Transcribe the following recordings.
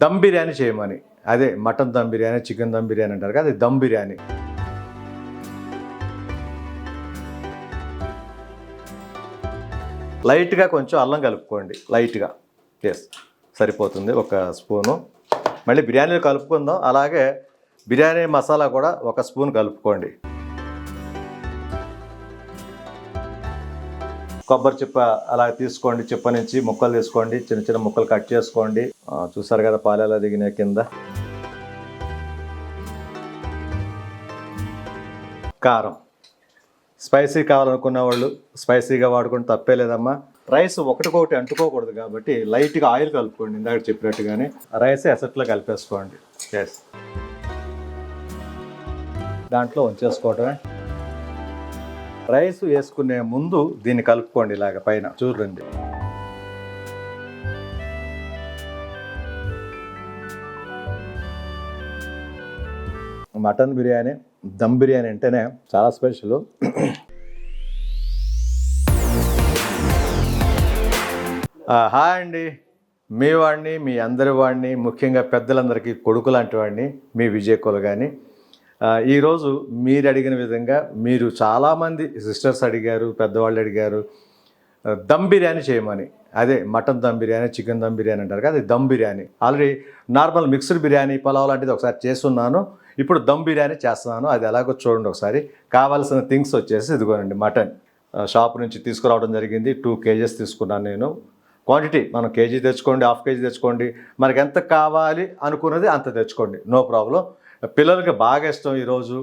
దమ్ బిర్యానీ చేయమని. అదే mutton dum biryani, chicken dum biryani అంటారు కదా, అది దమ్ బిర్యానీ. లైట్గా కొంచెం అల్లం కలుపుకోండి, లైట్గా. ఎస్, సరిపోతుంది, ఒక స్పూను. మళ్ళీ బిర్యానీలో కలుపుకుందాం. అలాగే బిర్యానీ మసాలా కూడా ఒక స్పూన్ కలుపుకోండి. కొబ్బరి చిప్ప అలా తీసుకోండి, చిప్ప నుంచి ముక్కలు తీసుకోండి, చిన్న చిన్న ముక్కలు కట్ చేసుకోండి. చూసారు కదా పాలు ఎలా దిగినాయి కింద. కారం స్పైసీ కావాలనుకున్న వాళ్ళు స్పైసీగా వాడుకుంటే తప్పే లేదమ్మా. రైస్ ఒకటికొకటి అంటుకోకూడదు కాబట్టి లైట్గా ఆయిల్ కలుపుకోండి, ఇందాక చెప్పినట్టుగానే. రైస్ ఎసట్లో కలిపేసుకోండి. ఎస్, దాంట్లో ఉంచేసుకోవటమే. రైస్ వేసుకునే ముందు దీన్ని కలుపుకోండి ఇలాగ పైన, చూడండి. మటన్ బిర్యానీ, దమ్ బిర్యానీ అంటేనే చాలా స్పెషల్. హాయ్ అండి, మీ వాడిని, మీ అందరి వాడిని, ముఖ్యంగా పెద్దలందరికీ కొడుకు లాంటి వాడిని, మీ విజయ్ కులగాని. ఈరోజు మీరు అడిగిన విధంగా మీరు చాలామంది సిస్టర్స్ అడిగారు, పెద్దవాళ్ళు అడిగారు దమ్ బిర్యానీ చేయమని. అదే మటన్ దమ్ బిర్యానీ, చికెన్ దమ్ బిర్యానీ అంటారు కదా, అది dum biryani. Already normal mixed biryani, pulao లాంటిది ఒకసారి చేస్తున్నాను. ఇప్పుడు దమ్ బిర్యానీ చేస్తున్నాను. అది ఎలాగో చూడండి ఒకసారి. కావాల్సిన థింగ్స్ వచ్చేసి ఇదిగోనండి. మటన్ షాప్ నుంచి తీసుకురావడం జరిగింది. 2 kgs తీసుకున్నాను నేను. క్వాంటిటీ మనం కేజీ తెచ్చుకోండి, హాఫ్ కేజీ తెచ్చుకోండి, మనకి ఎంత కావాలి అనుకున్నది అంత తెచ్చుకోండి, నో ప్రాబ్లం. పిల్లలకి బాగా ఇష్టం, ఈరోజు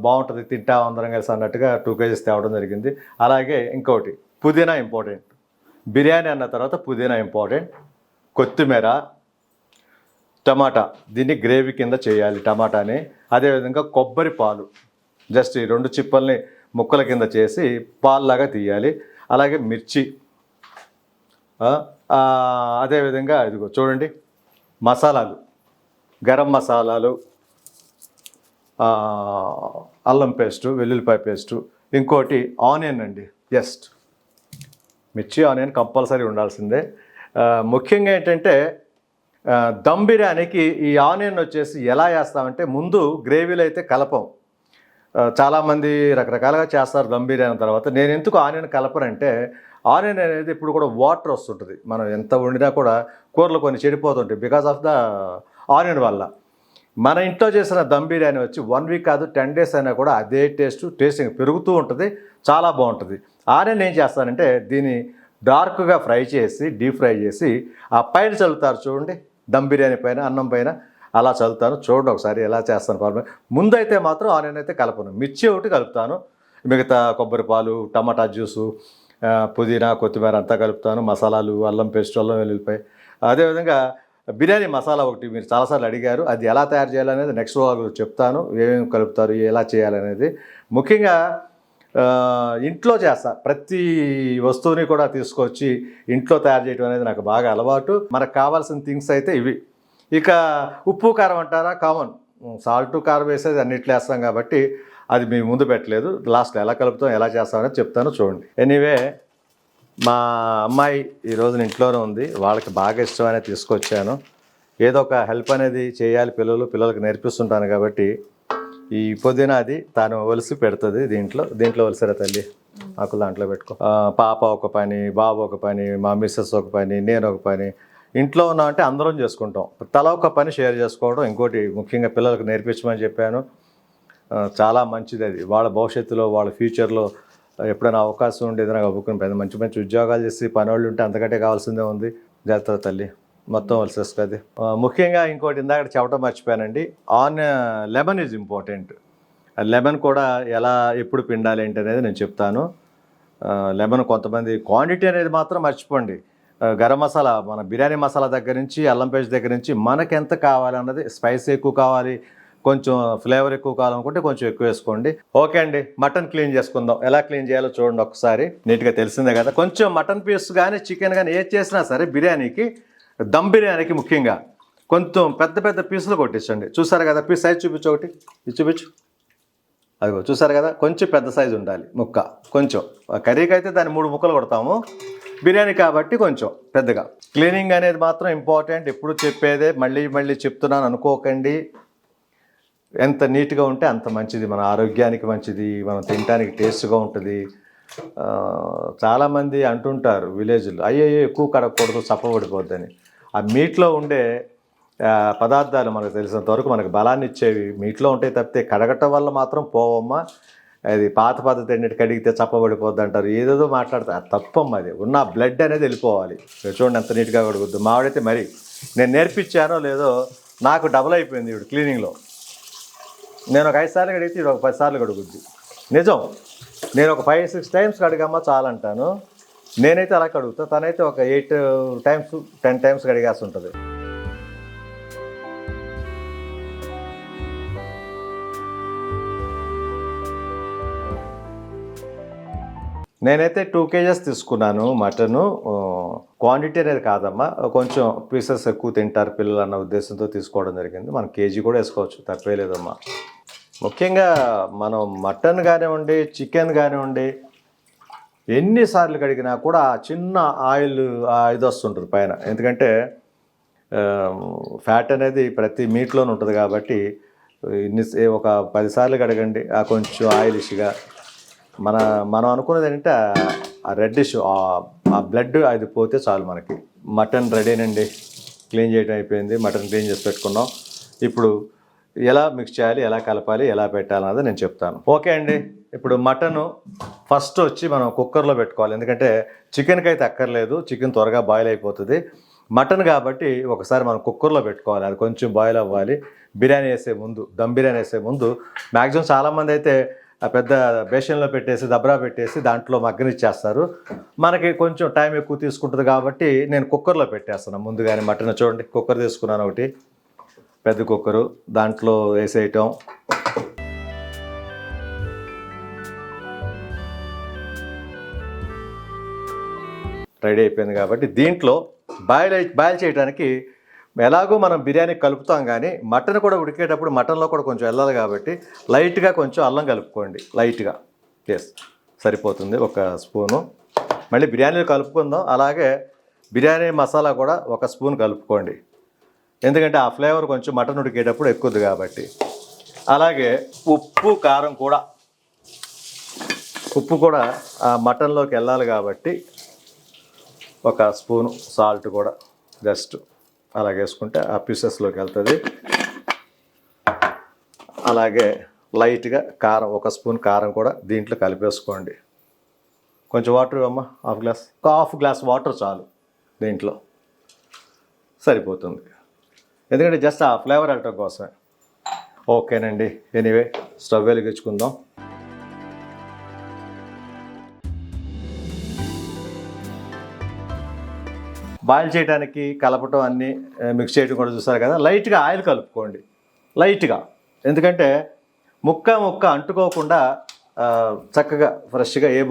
బాగుంటుంది, తింటాం అందరం కలిసి అన్నట్టుగా 2 kgs తేవడం జరిగింది. అలాగే ఇంకోటి పుదీనా ఇంపార్టెంట్. బిర్యానీ అన్న తర్వాత పుదీనా ఇంపార్టెంట్. కొత్తిమీర, టమాటా, దీన్ని గ్రేవీ కింద చేయాలి టమాటాని. అదేవిధంగా కొబ్బరి పాలు, జస్ట్ ఈ 2 చిప్పల్ని ముక్కల కింద చేసి పాల్లాగా తీయాలి. అలాగే మిర్చి, అదేవిధంగా ఇదిగో చూడండి మసాలాలు, గరం మసాలాలు, అల్లం పేస్టు, వెల్లుల్లిపాయ పేస్టు, ఇంకోటి ఆనియన్ అండి. జస్ట్ మిర్చి, ఆనియన్ కంపల్సరీ ఉండాల్సిందే. ముఖ్యంగా ఏంటంటే దమ్ బిర్యానీకి ఈ ఆనియన్ వచ్చేసి ఎలా వేస్తామంటే, ముందు గ్రేవీలో అయితే కలపం. చాలామంది రకరకాలుగా చేస్తారు దమ్ బిర్యానీ తర్వాత. నేను ఎందుకు ఆనియన్ కలపనంటే, ఆనియన్ అనేది ఇప్పుడు కూడా వాటర్ వస్తుంటుంది. మనం ఎంత వండినా కూడా కూరలు కొన్ని చెడిపోతుంటాయి బికాస్ ఆఫ్ ద ఆనియన్ వల్ల. మన ఇంట్లో చేసిన దమ్ బిర్యానీ వచ్చి 1 వీక్ కాదు 10 days అయినా కూడా అదే టేస్టింగ్ పెరుగుతూ ఉంటుంది, చాలా బాగుంటుంది. ఆనియన్ ఏం చేస్తానంటే దీన్ని డార్క్గా ఫ్రై చేసి, డీప్ ఫ్రై చేసి ఆ పైన చల్లుతారు చూడండి, దమ్ బిర్యానీ పైన, అన్నం పైన అలా చల్లుతాను. చూడండి ఒకసారి ఎలా చేస్తాను ప్రాబ్లం. ముందైతే మాత్రం ఆనియన్ అయితే కలపను, మిర్చి ఒకటి కలుపుతాను, మిగతా కొబ్బరి పాలు, టమాటా జ్యూసు, పుదీనా, కొత్తిమీర అంతా కలుపుతాను. మసాలాలు, అల్లం పేస్ట్, అల్లం వెల్లుల్లిపాయ. అదేవిధంగా బిర్యానీ మసాలా ఒకటి మీరు చాలాసార్లు అడిగారు, అది ఎలా తయారు చేయాలనేది నెక్స్ట్ వ్లాగ్లో చెప్తాను. ఏమేమి కలుపుతారు, ఎలా చేయాలనేది. ముఖ్యంగా ఇంట్లో చేస్తా, ప్రతి వస్తువుని కూడా తీసుకొచ్చి ఇంట్లో తయారు చేయడం అనేది నాకు బాగా అలవాటు. మనకు కావాల్సిన థింగ్స్ అయితే ఇవి. ఇక ఉప్పు కారం అంటారా, కామన్. సాల్ట్, కారం వేసేది అన్నిట్లో వేస్తాం కాబట్టి అది మీ ముందు పెట్టలేదు. లాస్ట్లో ఎలా కలుపుతాం, ఎలా చేస్తాం అనేది చెప్తాను, చూడండి. ఎనీవే, మా అమ్మాయి ఈరోజు ఇంట్లోనే ఉంది, వాళ్ళకి బాగా ఇష్టమనే తీసుకొచ్చాను. ఏదో ఒక హెల్ప్ అనేది చేయాలి, పిల్లలకు నేర్పిస్తుంటాను కాబట్టి. ఈ పుదీనా అది తాను ఒలిసి పెడుతుంది దీంట్లో ఒలిసారా తల్లి, ఆకులు దాంట్లో పెట్టుకో. పాప ఒక పని, బాబు ఒక పని, మా మిస్సెస్ ఒక పని, నేను ఒక పని. ఇంట్లో ఉన్నామంటే అందరం చేసుకుంటాం, తల ఒక పని షేర్ చేసుకోవడం. ఇంకోటి ముఖ్యంగా పిల్లలకు నేర్పించమని చెప్పాను. చాలా మంచిది అది. వాళ్ళ భవిష్యత్తులో, వాళ్ళ ఫ్యూచర్లో ఎప్పుడైనా అవకాశం ఉండి ఏదైనా కలుపుకుని మంచి మంచి ఉద్యోగాలు చేసి పనివాళ్ళు ఉంటే అంతకంటే కావాల్సిందే ఉంది. జాగ్రత్త తల్లి, మొత్తం వలసేస్తుంది. ముఖ్యంగా ఇంకోటి ఇందాక చెప్పడం మర్చిపోయానండి, లెమన్ ఈజ్ ఇంపార్టెంట్. లెమన్ కూడా ఎలా, ఎప్పుడు పిండాలి ఏంటి అనేది నేను చెప్తాను. లెమన్ కొంతమంది క్వాంటిటీ అనేది మాత్రం మర్చిపోండి. గరం మసాలా, మన బిర్యానీ మసాలా దగ్గర నుంచి, అల్లం పేస్ట్ దగ్గర నుంచి మనకు ఎంత కావాలి అన్నది, స్పైస్ ఎక్కువ కావాలి, కొంచెం ఫ్లేవర్ ఎక్కువ కావాలనుకుంటే కొంచెం ఎక్కువ వేసుకోండి. ఓకే అండి, మటన్ క్లీన్ చేసుకుందాం. ఎలా క్లీన్ చేయాలో చూడండి ఒకసారి. నీట్గా తెలిసిందే కదా. కొంచెం మటన్ పీస్ కానీ, చికెన్ కానీ ఏది చేసినా సరే బిర్యానీకి, దమ్ బిర్యానీకి ముఖ్యంగా కొంచెం పెద్ద పెద్ద పీసులు కొట్టించండి. చూసారు కదా, పీస్ సైజ్ చూపించు, ఒకటి ఇది చూపించు. అదిగో చూసారు కదా, కొంచెం పెద్ద సైజు ఉండాలి ముక్క. కొంచెం కర్రీకి అయితే దాన్ని 3 ముక్కలు కొడతాము, బిర్యానీ కాబట్టి కొంచెం పెద్దగా. క్లీనింగ్ అనేది మాత్రం ఇంపార్టెంట్, ఎప్పుడు చెప్పేదే, మళ్ళీ మళ్ళీ చెప్తున్నాను అనుకోకండి. ఎంత నీట్గా ఉంటే అంత మంచిది, మన ఆరోగ్యానికి మంచిది, మనం తినడానికి టేస్ట్గా ఉంటుంది. చాలామంది అంటుంటారు విలేజ్లో, అయ్యో ఎక్కువ కడగకూడదు చప్పబడిపోద్దని. ఆ మీట్లో ఉండే పదార్థాలు మనకు తెలిసినంత వరకు మనకు బలాన్ని ఇచ్చేవి మీట్లో ఉంటాయి తప్పితే కడగటం వల్ల మాత్రం పోవమ్మా. అది పాత పద్ధతి ఏంటంటే కడిగితే చప్పబడిపోద్ది అంటారు, ఏదేదో మాట్లాడతారు. తప్పమ్మ, అది ఉన్న బ్లడ్ అనేది వెళ్ళిపోవాలి. చూడండి ఎంత నీట్గా కడుగుద్దు. మావిడైతే మరి నేను నేర్పించానో లేదో నాకు డబుల్ అయిపోయింది ఇప్పుడు క్లీనింగ్లో. నేను ఒక 5 సార్లు కడిగితే ఇప్పుడు ఒక 10 సార్లు కడుగుద్ది. నిజం, నేను ఒక 5-6 టైమ్స్ కడిగమ్మా చాలంటాను. నేనైతే అలా కడుగుతా, తనైతే ఒక 8 టైమ్స్ 10 టైమ్స్ కడిగేసి ఉంటుంది. నేనైతే 2 kgs తీసుకున్నాను మటను. క్వాంటిటీ అనేది కాదమ్మా, కొంచెం పీసెస్ ఎక్కువ తింటారు పిల్లలు అన్న ఉద్దేశంతో తీసుకోవడం జరిగింది. మనం కేజీ కూడా వేసుకోవచ్చు, తప్పే లేదమ్మా. ముఖ్యంగా మనం మటన్ కానివ్వండి, చికెన్ కానివ్వండి, ఎన్నిసార్లు కడిగినా కూడా చిన్న ఆయిల్ ఇది వస్తుంటుంది పైన. ఎందుకంటే ఫ్యాట్ అనేది ప్రతి మీట్లోనే ఉంటుంది కాబట్టి ఒక 10 సార్లు కడగండి, కొంచెం ఆయిలిష్గా. మనం అనుకున్నది ఏంటంటే ఆ రెడ్డిష్ ఆ బ్లడ్ అది పోతే చాలు మనకి. మటన్ రెడీనండి, క్లీన్ చేయడం అయిపోయింది. మటన్ క్లీన్ చేసి పెట్టుకున్నాం. ఇప్పుడు ఎలా మిక్స్ చేయాలి, ఎలా కలపాలి, ఎలా పెట్టాలన్నది నేను చెప్తాను. ఓకే అండి, ఇప్పుడు మటను ఫస్ట్ వచ్చి మనం కుక్కర్లో పెట్టుకోవాలి. ఎందుకంటే చికెన్కి అయితే అక్కర్లేదు, చికెన్ త్వరగా బాయిల్ అయిపోతుంది. మటన్ కాబట్టి ఒకసారి మనం కుక్కర్లో పెట్టుకోవాలి, అది కొంచెం బాయిల్ అవ్వాలి. బిర్యానీ వేసే ముందు, దమ్ బిర్యానీ వేసే ముందు మ్యాక్సిమం చాలామంది అయితే ఆ పెద్ద బేషన్లో పెట్టేసి దబ్రా పెట్టేసి దాంట్లో మగ్గనిచ్చేస్తారు. మనకి కొంచెం టైం ఎక్కువ తీసుకుంటుంది కాబట్టి నేను కుక్కర్లో పెట్టేస్తాను ముందుగానే. మటన్ చూడండి, కుక్కర్ తీసుకున్నాను, ఒకటి పెద్ద కుక్కరు, దాంట్లో వేసేయటం. రెడీ అయిపోయింది కాబట్టి దీంట్లో బాయిల్ చేయడానికి ఎలాగో మనం బిర్యానీ కలుపుతాం, కానీ మటన్ కూడా ఉడికేటప్పుడు మటన్లో కూడా కొంచెం వెళ్ళాలి కాబట్టి లైట్గా కొంచెం అల్లం కలుపుకోండి, లైట్గా. ఎస్, సరిపోతుంది, 1 స్పూను. మళ్ళీ బిర్యానీలో కలుపుకుందాం. అలాగే బిర్యానీ మసాలా కూడా 1 స్పూన్ కలుపుకోండి, ఎందుకంటే ఆ ఫ్లేవర్ కొంచెం మటన్ ఉడికేటప్పుడు ఎక్కువది కాబట్టి. అలాగే ఉప్పు కారం కూడా, ఉప్పు కూడా ఆ మటన్లోకి వెళ్ళాలి కాబట్టి 1 స్పూను సాల్ట్ కూడా జస్ట్ అలాగే వేసుకుంటే ఆ పీసెస్లోకి వెళ్తుంది. అలాగే లైట్గా కారం, 1 స్పూన్ కారం కూడా దీంట్లో కలిపేసుకోండి. కొంచెం వాటర్ అమ్మ, హాఫ్ గ్లాస్ వాటర్ చాలు, దీంట్లో సరిపోతుంది. ఎందుకంటే జస్ట్ ఆ ఫ్లేవర్ వెళ్ళటం కోసమే. ఓకేనండి, ఎనీవే స్టవ్ వెలిగించుకుందాం. బాయిల్ చేయడానికి కలపటం అన్నీ మిక్స్ చేయడం కూడా చూస్తారు కదా. లైట్గా ఆయిల్ కలుపుకోండి, లైట్గా. ఎందుకంటే ముక్క అంటుకోకుండా చక్కగా ఫ్రెష్గా ఏ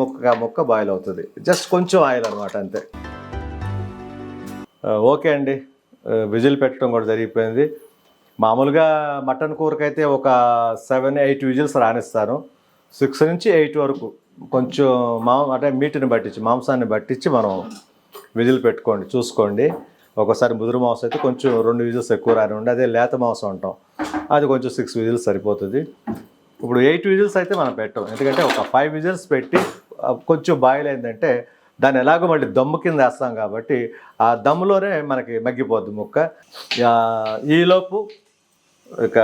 ముక్క బాయిల్ అవుతుంది. జస్ట్ కొంచెం ఆయిల్ అనమాట, అంతే. ఓకే అండి, విజిల్ పెట్టడం కూడా జరిగిపోయింది. మామూలుగా మటన్ కూరకైతే ఒక 7-8 విజిల్స్ రానిస్తాను. 6 నుంచి 8 వరకు కొంచెం అంటే మీటుని బట్టించి, మాంసాన్ని బట్టించి మనం విజిల్ పెట్టుకోండి, చూసుకోండి. ఒకసారి ముదురు మాంసం అయితే కొంచెం 2 విజిల్స్ ఎక్కువ రానివ్వండి. అదే లేత మాంసం అంటాం, అది కొంచెం 6 విజిల్స్ సరిపోతుంది. ఇప్పుడు 8 విజిల్స్ అయితే మనం పెట్టాం, ఎందుకంటే ఒక 5 విజిల్స్ పెట్టి కొంచెం బాయిల్ అయిందంటే దాన్ని ఎలాగో మళ్ళీ దమ్ము కింద వేస్తాం కాబట్టి ఆ దమ్ములోనే మనకి మగ్గిపోద్ది ముక్క. ఈలోపు ఇక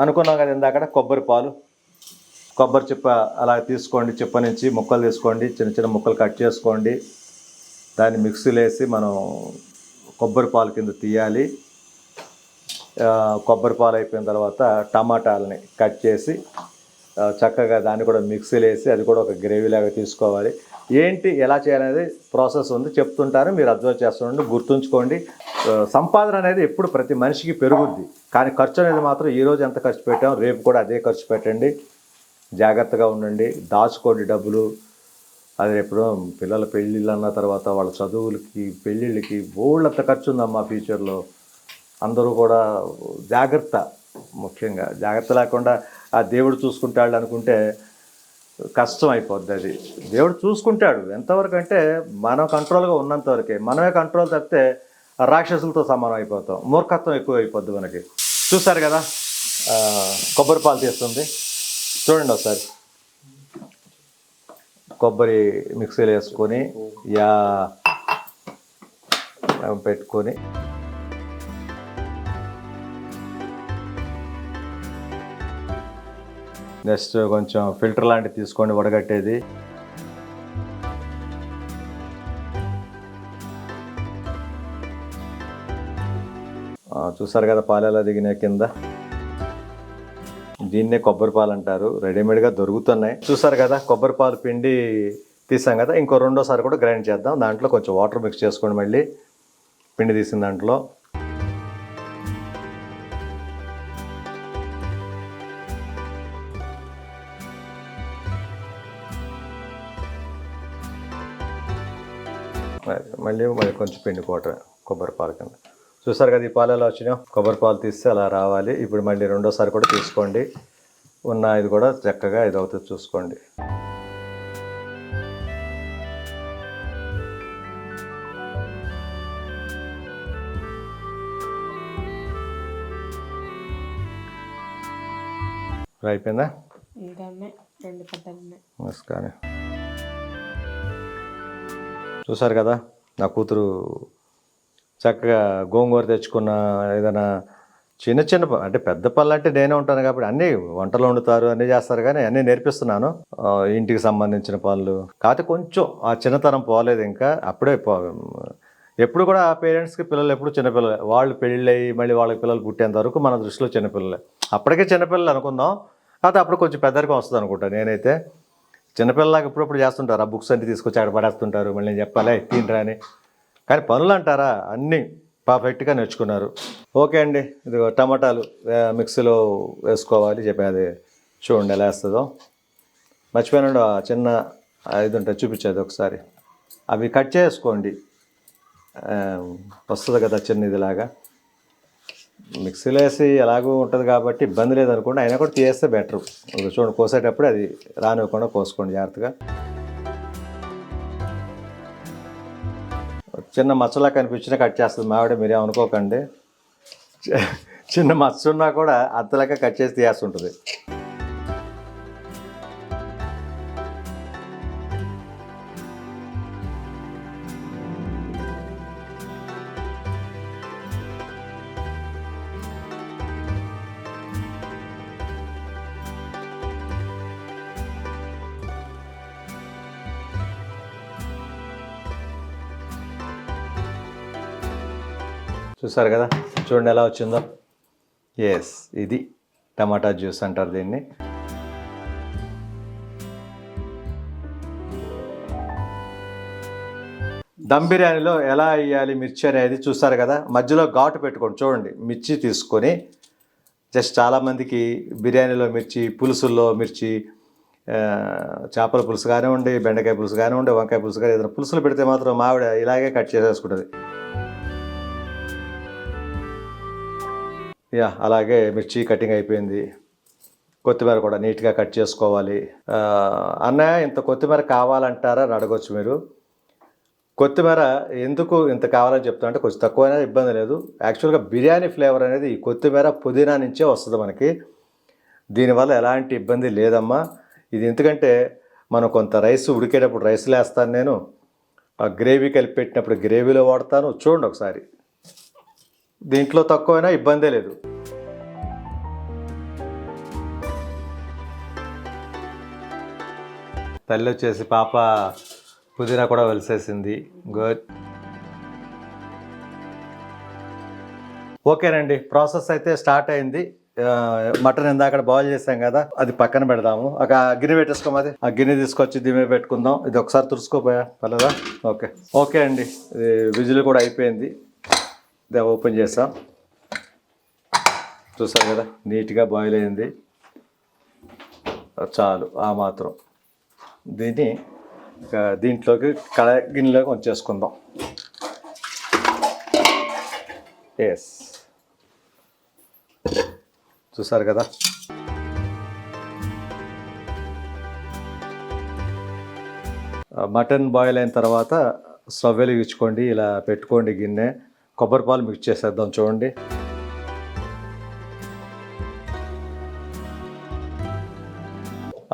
అనుకున్నాం కదా ఇందాక, కొబ్బరి చిప్ప అలా తీసుకోండి, చిప్ప నుంచి ముక్కలు తీసుకోండి, చిన్న చిన్న ముక్కలు కట్ చేసుకోండి. దాన్ని మిక్సీలో వేసి మనం కొబ్బరి పాలు కింద తీయాలి. కొబ్బరి పాలు అయిపోయిన తర్వాత టమాటాలని కట్ చేసి చక్కగా దాన్ని కూడా మిక్సీలో వేసి అది కూడా ఒక గ్రేవీలాగా తీసుకోవాలి. ఏంటి ఎలా చేయాలనేది ప్రాసెస్ ఉంది, చెప్తుంటారు, మీరు అబ్జర్వ్ చేస్తుండండి, గుర్తుంచుకోండి. సంపాదన అనేది ఎప్పుడు ప్రతి మనిషికి పెరుగుద్ది, కానీ ఖర్చు అనేది మాత్రం ఈరోజు ఎంత ఖర్చు పెట్టాం రేపు కూడా అదే ఖర్చు పెట్టండి. జాగ్రత్తగా ఉండండి, దాచుకోండి డబ్బులు. అది ఎప్పుడో పిల్లల పెళ్ళిళ్ళు అన్న తర్వాత వాళ్ళ చదువులకి, పెళ్ళిళ్ళకి బోళ్ళంత ఖర్చు ఉందమ్మా ఫ్యూచర్లో. అందరూ కూడా జాగ్రత్త, ముఖ్యంగా జాగ్రత్త లేకుండా ఆ దేవుడు చూసుకుంటాడు అనుకుంటే కష్టం అయిపోద్ది. అది దేవుడు చూసుకుంటాడు ఎంతవరకు అంటే మనం కంట్రోల్గా ఉన్నంత వరకే. మనమే కంట్రోల్ తప్పితే రాక్షసులతో సమానం అయిపోతాం, మూర్ఖత్వం ఎక్కువ అయిపోద్ది మనకి. చూసారు కదా కొబ్బరి పాలు తీస్తుంది, చూడండి ఒకసారి. కొబ్బరి మిక్సీలో వేసుకొని పెట్టుకొని నెక్స్ట్ కొంచెం ఫిల్టర్ లాంటివి తీసుకోండి వడగట్టేది. చూసారు కదా పాలు ఎలా దిగినాయి కింద. దీన్నే కొబ్బరి పాలు అంటారు, రెడీమేడ్గా దొరుకుతున్నాయి. చూసారు కదా కొబ్బరి పాలు పిండి తీసాం కదా, ఇంకో రెండోసారి కూడా గ్రైండ్ చేద్దాం. దాంట్లో కొంచెం వాటర్ మిక్స్ చేసుకోండి, మళ్ళీ పిండి తీసిన దాంట్లో. మళ్ళీ కొంచెం పిండి పోవటమే కొబ్బరి పాలు కింద. చూసారు కదా ఈ పాలు ఎలా వచ్చినాయో, కొబ్బరి పాలు తీస్తే అలా రావాలి. ఇప్పుడు మళ్ళీ రెండోసారి కూడా తీసుకోండి, ఉన్న ఇది కూడా చక్కగా ఇది అవుతుంది చూసుకోండి. అయిపోయిందా? నమస్కారం. చూసారు కదా నా కూతురు చక్కగా గోంగూర తెచ్చుకున్న ఏదైనా చిన్న చిన్న అంటే పెద్ద పనులు అంటే నేనే ఉంటాను కాబట్టి అన్నీ వంటలు వండుతారు అన్నీ చేస్తారు, కానీ అన్నీ నేర్పిస్తున్నాను ఇంటికి సంబంధించిన పనులు. కాకపోతే కొంచెం ఆ చిన్నతనం పోలేదు ఇంకా, అప్పుడే ఎప్పుడు కూడా ఆ పేరెంట్స్కి పిల్లలు ఎప్పుడు చిన్నపిల్లలే. వాళ్ళు పెళ్ళయి మళ్ళీ వాళ్ళకి పిల్లలు పుట్టేంత వరకు మన దృష్టిలో చిన్నపిల్లలే. అప్పటికే చిన్నపిల్లలు అనుకుందాం, కాకపోతే అప్పుడు కొంచెం పెద్దరికం వస్తుంది అనుకుంటా. నేనైతే చిన్నపిల్లలాగా ఇప్పుడప్పుడు చేస్తుంటారు, ఆ బుక్స్ అన్ని తీసుకొచ్చి అక్కడ పడేస్తుంటారు, మళ్ళీ నేను చెప్పాలి తినరా అని. కానీ పనులు అంటారా అన్నీ పర్ఫెక్ట్గా నేర్చుకున్నారు. ఓకే అండి, ఇది టమాటాలు మిక్సీలో వేసుకోవాలి చెప్పేది, చూడండి ఎలా వేస్తుందో. మర్చిపోయినాడు ఆ చిన్న ఇది ఉంటుంది చూపించేది ఒకసారి, అవి కట్ చేసుకోండి, వస్తుంది కదా చిన్న ఇదిలాగా. మిక్సీలో వేసి ఎలాగూ ఉంటుంది కాబట్టి ఇబ్బంది లేదనుకోండి, అయినా కూడా తీసేస్తే బెటరు. చూడండి కోసేటప్పుడు అది రానివ్వకుండా కోసుకోండి జాగ్రత్తగా. చిన్న మచ్చలా కనిపించినా కట్ చేస్తుంది మావిడ, మీరేం అనుకోకండి. చిన్న మచ్చ ఉన్నా కూడా అత్తలాగా కట్ చేసి తీయేస్తుంటుంది. చూసారు కదా చూడండి ఎలా వచ్చిందో. ఎస్, ఇది టమాటా జ్యూస్ అంటారు దీన్ని. దమ్ బిర్యానీలో ఎలా వేయాలి మిర్చి అనేది చూసారు కదా. మధ్యలో ఘాటు పెట్టుకోండి, చూడండి మిర్చి తీసుకొని జస్ట్ చాలామందికి బిర్యానీలో మిర్చి, పులుసుల్లో మిర్చి, చేపల పులుసు కానివ్వండి, బెండకాయ పులుసు కానివ్వండి, వంకాయ పులుసు కానీ ఏదైనా పులుసులు పెడితే మాత్రం మావిడ ఇలాగే కట్ చేసేసుకుంటుంది. అలాగే మిర్చి కటింగ్ అయిపోయింది. కొత్తిమీర కూడా నీట్గా కట్ చేసుకోవాలి. అన్నయ్య ఇంత కొత్తిమీర కావాలంటారా అని అడగొచ్చు మీరు. కొత్తిమీర ఎందుకు ఇంత కావాలని చెప్తా అంటే కొంచెం తక్కువైనా ఇబ్బంది లేదు. యాక్చువల్గా బిర్యానీ ఫ్లేవర్ అనేది ఈ కొత్తిమీర పుదీనా నుంచే వస్తుంది మనకి. దీనివల్ల ఎలాంటి ఇబ్బంది లేదమ్మా. ఇది ఎందుకంటే మనం కొంత రైస్ ఉడికేటప్పుడు రైస్లో వేస్తాను, నేను ఆ గ్రేవీ కలిపి పెట్టినప్పుడు గ్రేవీలో వాడతాను. చూడండి ఒకసారి, దీంట్లో తక్కువైనా ఇబ్బందే లేదు. తల్లి వచ్చేసి పాప పుదీనా కూడా వెలిసేసింది. గుడ్. ఓకేనండి, ప్రాసెస్ అయితే స్టార్ట్ అయింది. మటన్ ఇందాక బాయిల్ చేసాం కదా, అది పక్కన పెడదాము. ఒక గిన్నె పెట్టేసుకోమది, ఆ గిన్నె తీసుకొచ్చి దీని పెట్టుకుందాం. ఇది ఒకసారి తుడుచుకోపోయా పర్లేదా? ఓకే ఓకే అండి, ఇది విజిల్ కూడా అయిపోయింది. ఇది ఓపెన్ చేసాం, చూసారు కదా నీట్గా బాయిల్ అయింది. చాలు ఆ మాత్రం. దీన్ని దీంట్లోకి గిన్నెలోకి వచ్చేసుకుందాం. ఎస్, చూసారు కదా మటన్ బాయిల్ అయిన తర్వాత స్టవ్ వెలిగించుకోండి, ఇలా పెట్టుకోండి గిన్నె. కొబ్బరి పాలు మిక్స్ చేసేద్దాం చూడండి.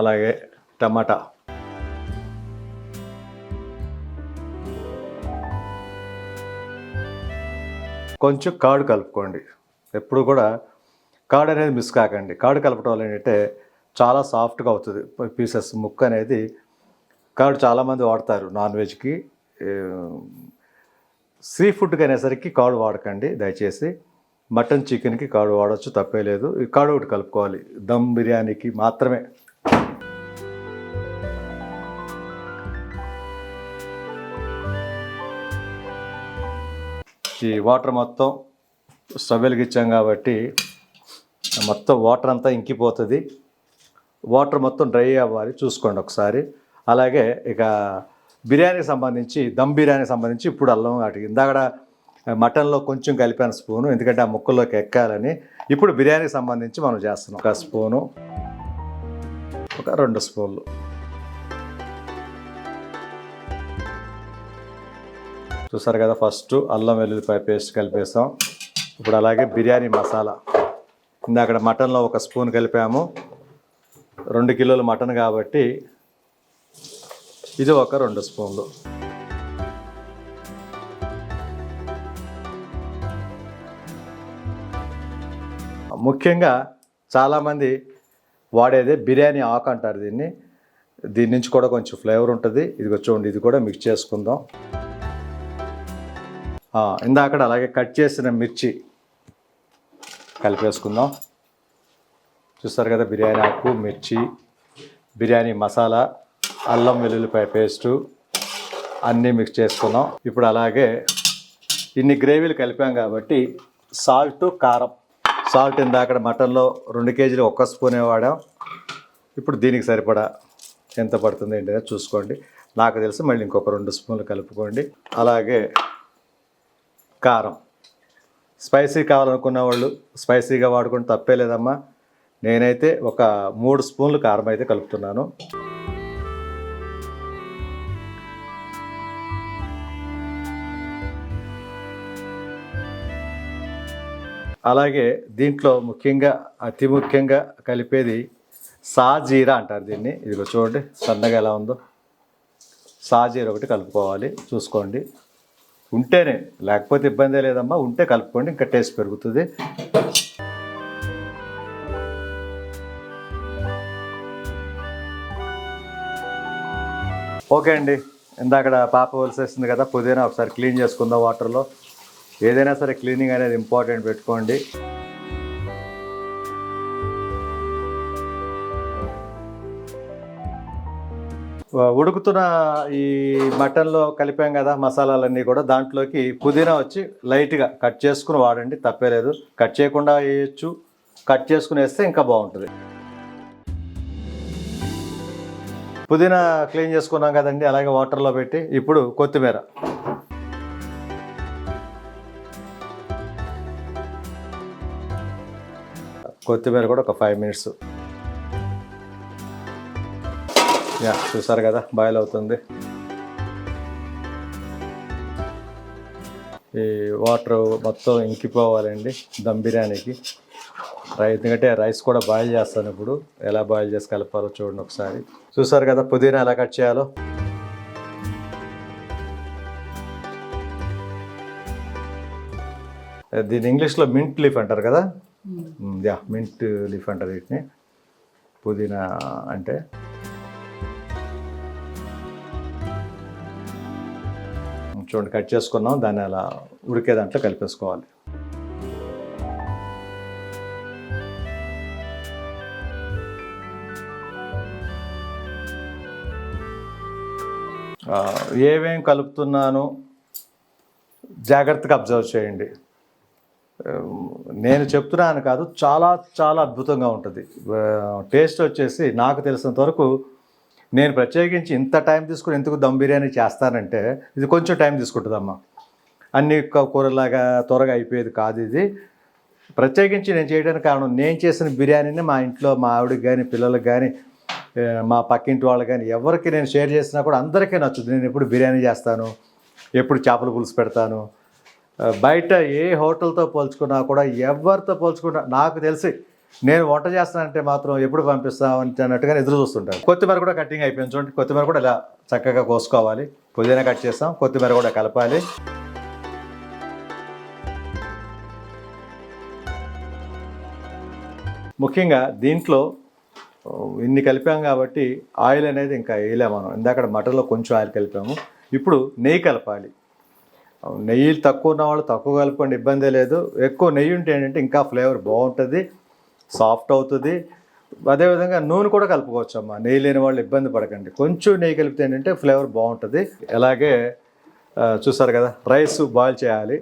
అలాగే టమాటా, కొంచెం కర్డ్ కలుపుకోండి. ఎప్పుడు కూడా కర్డ్ అనేది మిస్ కాకండి. కర్డ్ కలపడం వల్ల ఏంటంటే చాలా సాఫ్ట్గా అవుతుంది పీసెస్. ముక్క అనేది కర్డ్ చాలామంది వాడతారు నాన్ వెజ్కి. సీ ఫుడ్కి అనేసరికి కర్డ్ వాడకండి దయచేసి. మటన్ చికెన్కి కర్డ్ వాడచ్చు, తప్పే లేదు. ఈ కర్డ్ ఒకటి కలుపుకోవాలి దమ్ బిర్యానీకి మాత్రమే. ఈ వాటర్ మొత్తం స్టవ్ వెలిగించాం కాబట్టి మొత్తం వాటర్ అంతా ఇంకిపోతుంది. వాటర్ మొత్తం డ్రై అవ్వాలి, చూసుకోండి ఒకసారి. అలాగే ఇక బిర్యానీకి సంబంధించి, దమ్ బిర్యానీకి సంబంధించి ఇప్పుడు అల్లం వాటికి ఇందాక మటన్లో కొంచెం కలిపాను స్పూను, ఎందుకంటే ఆ ముక్కల్లోకి ఎక్కాలని. ఇప్పుడు బిర్యానీకి సంబంధించి మనం చేస్తున్నాం. ఒక స్పూను, ఒక 2 స్పూన్లు. చూసారు కదా, ఫస్ట్ అల్లం వెల్లుల్లిపాయ పేస్ట్ కలిపేసాం. ఇప్పుడు అలాగే బిర్యానీ మసాలా, ఇందాక మటన్లో 1 స్పూన్ కలిపాము. 2 కిలోల మటన్ కాబట్టి ఇది ఒక 2 స్పూన్లు. ముఖ్యంగా చాలామంది వాడేదే బిర్యానీ ఆకు అంటారు దీన్ని. దీని నుంచి కూడా కొంచెం ఫ్లేవర్ ఉంటుంది. ఇదిగో చూడండి, ఇది కూడా మిక్స్ చేసుకుందాం. ఇందాక అలాగే కట్ చేసిన మిర్చి కలిపేసుకుందాం. చూస్తారు కదా, బిర్యానీ ఆకు, మిర్చి, బిర్యానీ మసాలా, అల్లం వెల్లుల్లిపాయ పేస్టు అన్నీ మిక్స్ చేసుకుందాం. ఇప్పుడు అలాగే ఇన్ని గ్రేవీలు కలిపాం కాబట్టి సాల్ట్, కారం. సాల్ట్ ఇందాక మటన్లో 2 కేజీలు 1 స్పూనే వాడాం. ఇప్పుడు దీనికి సరిపడా ఎంత పడుతుంది ఏంటనే చూసుకోండి. నాకు తెలిసి మళ్ళీ ఇంకొక 2 స్పూన్లు కలుపుకోండి. అలాగే కారం, స్పైసీ కావాలనుకున్న వాళ్ళు స్పైసీగా వాడుకుంటే తప్పే లేదమ్మా. నేనైతే ఒక 3 స్పూన్లు కారం అయితే కలుపుతున్నాను. అలాగే దీంట్లో ముఖ్యంగా, అతి ముఖ్యంగా కలిపేది సాజీరా అంటారు దీన్ని. ఇదిగో చూడండి సన్నగా ఎలా ఉందో. సాజీరా ఒకటి కలుపుకోవాలి, చూసుకోండి. ఉంటేనే, లేకపోతే ఇబ్బందే లేదమ్మా. ఉంటే కలుపుకోండి, ఇంకా టేస్ట్ పెరుగుతుంది. ఓకే అండి, ఇందాక పాప వలసేస్తుంది కదా, పుదీనా ఒకసారి క్లీన్ చేసుకుందాం వాటర్లో. ఏదైనా సరే క్లీనింగ్ అనేది ఇంపార్టెంట్ పెట్టుకోండి. ఉడుకుతున్న ఈ మటన్లో కలిపాం కదా మసాలాలన్నీ కూడా, దాంట్లోకి పుదీనా వచ్చి లైట్గా కట్ చేసుకుని వాడండి, తప్పేలేదు. కట్ చేయకుండా వేయచ్చు, కట్ చేసుకుని వేస్తే ఇంకా బాగుంటుంది. పుదీనా క్లీన్ చేసుకున్నాం కదండి, అలాగే వాటర్లో పెట్టి. ఇప్పుడు కొత్తిమీర, కొత్తిమీర కూడా ఒక 5 మినిట్స్. చూసారు కదా, బాయిల్ అవుతుంది. ఈ వాటర్ మొత్తం ఇంకిపోవాలండి దమ్ బిర్యానీకి. ఎందుకంటే రైస్ కూడా బాయిల్ చేస్తాను ఇప్పుడు. ఎలా బాయిల్ చేసి కలపాలో చూడండి ఒకసారి. చూసారు కదా పుదీనా ఎలా కట్ చేయాలో. దీని ఇంగ్లీష్లో మింట్ లీఫ్ అంటారు కదా. మింట్ లీఫ్ అంటారు వీటిని, పుదీనా అంటే. చూడండి కట్ చేసుకున్నాం, దాన్ని అలా ఉడికే దాంట్లో కలిపేసుకోవాలి. ఏమేం కలుపుతున్నాను జాగ్రత్తగా అబ్జర్వ్ చేయండి. నేను చెప్తున్నాను కాదు, చాలా చాలా అద్భుతంగా ఉంటుంది టేస్ట్. వచ్చేసి నాకు తెలిసినంత వరకు నేను ప్రత్యేకించి ఇంత టైం తీసుకుని ఎందుకు దమ్ బిర్యానీ చేస్తానంటే, ఇది కొంచెం టైం తీసుకుంటుందమ్మా. అన్ని కూరలాగా త్వరగా అయిపోయేది కాదు ఇది. ప్రత్యేకించి నేను చేయడానికి కారణం, నేను చేసిన బిర్యానీని మా ఇంట్లో మా ఆవిడకి కానీ పిల్లలకు కానీ మా పక్కింటి వాళ్ళు కానీ ఎవరికి నేను షేర్ చేసినా కూడా అందరికీ నచ్చుతుంది. నేను ఎప్పుడు బిర్యానీ చేస్తాను, ఎప్పుడు చేపల పులుసు పెడతాను. బయట ఏ హోటల్తో పోల్చుకున్నా కూడా ఎవరితో పోల్చుకున్నా నాకు తెలిసి నేను వంట చేస్తానంటే మాత్రం ఎప్పుడు పంపిస్తామని అన్నట్టుగా ఎదురు చూస్తుంటాను. కొత్తిమీర కూడా కటింగ్ అయిపోయింది చూడండి. కొత్తిమీర కూడా ఇలా చక్కగా కోసుకోవాలి. పుదీనా కట్ చేస్తాం, కొత్తిమీర కూడా కలపాలి. ముఖ్యంగా దీంట్లో ఇన్ని కలిపాం కాబట్టి ఆయిల్ అనేది ఇంకా వేయలేము మనం. ఇందాక మటన్లో కొంచెం ఆయిల్ కలిపాము, ఇప్పుడు నెయ్యి కలపాలి. నెయ్యి తక్కువ ఉన్న వాళ్ళు తక్కువ కలుపుకోండి, ఇబ్బంది లేదు. ఎక్కువ నెయ్యి ఉంటే ఏంటంటే ఇంకా ఫ్లేవర్ బాగుంటుంది, సాఫ్ట్ అవుతుంది. అదేవిధంగా నూనె కూడా కలుపుకోవచ్చు అమ్మా. నెయ్యి లేని వాళ్ళు ఇబ్బంది పడకండి, కొంచెం నెయ్యి కలిపితే ఏంటంటే ఫ్లేవర్ బాగుంటుంది. అలాగే చూసారు కదా, రైస్ బాయిల్ చేయాలి.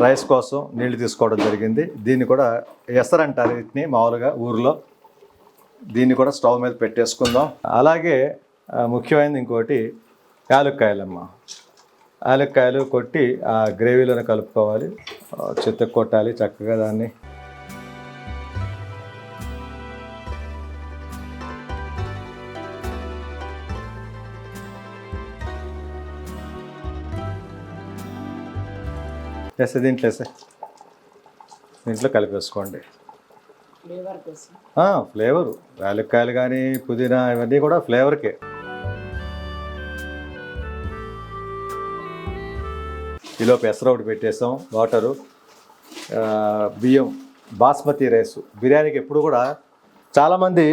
రైస్ కోసం నీళ్లు తీసుకోవడం జరిగింది. దీన్ని కూడా ఎసరు అంటారు వీటిని మామూలుగా ఊరిలో. దీన్ని కూడా స్టవ్ మీద పెట్టేసుకుందాం. అలాగే ముఖ్యమైనది ఇంకోటి యాలక్కాయలమ్మ. యాలక్కాయలు కొట్టి ఆ గ్రేవీలోనే కలుపుకోవాలి. చిత్తకు కొట్టాలి చక్కగా దాన్ని. వేస్తే దీంట్లో కలిపేసుకోండి. ఫ్లేవరు యాలక్కాయలు కానీ పుదీనా ఇవన్నీ కూడా ఫ్లేవర్కే. కిలో పెసర ఒకటి పెట్టేసాం. వాటరు, బియ్యం, బాస్మతి రైస్. బిర్యానీకి ఎప్పుడు కూడా చాలామంది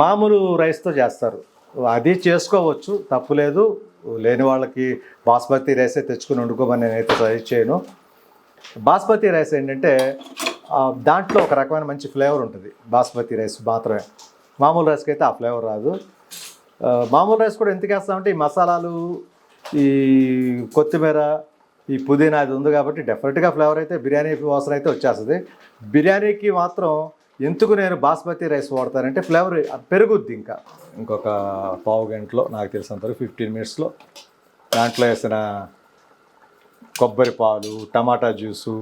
మామూలు రైస్తో చేస్తారు, అది చేసుకోవచ్చు, తప్పులేదు. లేని వాళ్ళకి బాస్మతి రైసే తెచ్చుకుని వండుకోమని నేనైతే సజెస్ట్ చేయను. బాస్మతి రైస్ ఏంటంటే దాంట్లో ఒక రకమైన మంచి ఫ్లేవర్ ఉంటుంది బాస్మతి రైస్ మాత్రమే. మామూలు రైస్కి అయితే ఆ ఫ్లేవర్ రాదు. మామూలు రైస్ కూడా ఎందుకు వేస్తామంటే ఈ మసాలాలు, ఈ కొత్తిమీర, ఈ పుదీనా అది ఉంది కాబట్టి డెఫినెట్గా ఫ్లేవర్ అయితే బిర్యానీ వాసన అయితే వచ్చేస్తుంది. బిర్యానీకి మాత్రం ఎందుకు నేను బాస్మతి రైస్ వాడతానంటే ఫ్లేవర్ పెరుగుద్ది. ఇంకొక పావు గంటలో నాకు తెలిసినంతవరకు 15 మినిట్స్లో దాంట్లో వేసిన కొబ్బరి పాలు, టమాటా జ్యూసు,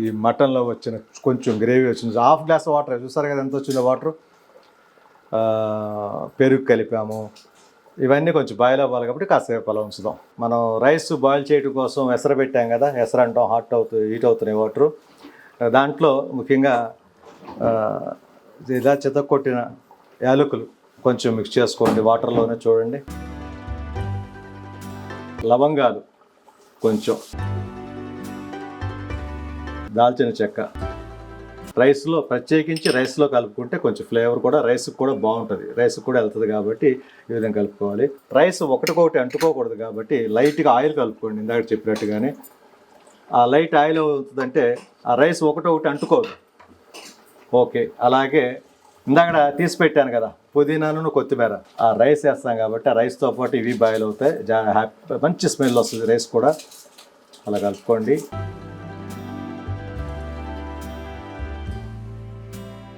ఈ మటన్లో వచ్చిన కొంచెం గ్రేవీ వచ్చింది, హాఫ్ గ్లాస్ వాటర్ చూసారు కదా ఎంత వచ్చిందో వాటరు, పెరుగు కలిపాము. ఇవన్నీ కొంచెం బాయిల్ అవ్వాలి కాబట్టి కాసేపు అలా ఉంచుదాం. మనం రైస్ బాయిల్ చేయడం కోసం ఎసరు పెట్టాం కదా, ఎసరు అంటాం, హీట్ అవుతున్నాయి వాటరు. దాంట్లో ముఖ్యంగా ఇలా చితక్కొట్టిన యాలకులు కొంచెం మిక్స్ చేసుకోండి వాటర్లోనే. చూడండి, లవంగాలు కొంచెం, దాల్చిన చెక్క. రైస్లో ప్రత్యేకించి రైస్లో కలుపుకుంటే కొంచెం ఫ్లేవర్ కూడా రైస్కి కూడా బాగుంటుంది, రైస్కి కూడా వెళ్తుంది కాబట్టి ఈ విధంగా కలుపుకోవాలి. రైస్ ఒకటికొకటి అంటుకోకూడదు కాబట్టి లైట్గా ఆయిల్ కలుపుకోండి. ఇందాక చెప్పినట్టుగానే ఆ లైట్ ఆయిల్ అవుతుందంటే ఆ రైస్ ఒకటొకటి అంటుకోదు. ఓకే, అలాగే ఇందాక తీసి పెట్టాను కదా పుదీనాను కొత్తిమీర, ఆ రైస్ వేస్తాం కాబట్టి ఆ రైస్తో పాటు ఇవి బాయిల్ అవుతాయి. మంచి స్మెల్ వస్తుంది రైస్ కూడా. అలా కలుపుకోండి.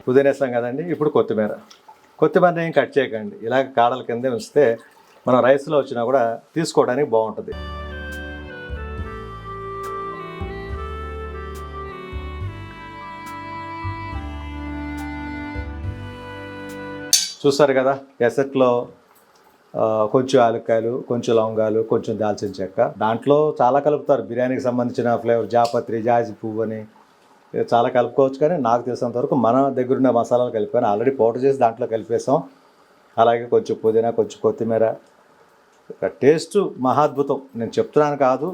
పుదీనా వేస్తాం కదండి, ఇప్పుడు కొత్తిమీర ఏం కట్ చేయకండి, ఇలాగ కాడల కిందే ఉంచితే మనం రైస్లో వచ్చినా కూడా తీసుకోవడానికి బాగుంటుంది. చూస్తారు కదా, ఎసట్లో కొంచెం యాలక్కాయలు, కొంచెం లవంగాలు, కొంచెం దాల్చిన చెక్క. దాంట్లో చాలా కలుపుతారు బిర్యానీకి సంబంధించిన ఫ్లేవర్, జాపత్రి, జాజి పువ్వు అని చాలా కలుపుకోవచ్చు. కానీ నాకు తెలిసినంత వరకు మన దగ్గరున్న మసాలాలు కలిపాను, ఆల్రెడీ పౌడర్ చేసి దాంట్లో కలిపేసాం. అలాగే కొంచెం పుదీనా, కొంచెం కొత్తిమీర. టేస్ట్ మహాద్భుతం, నేను చెప్తున్నాను కాదు.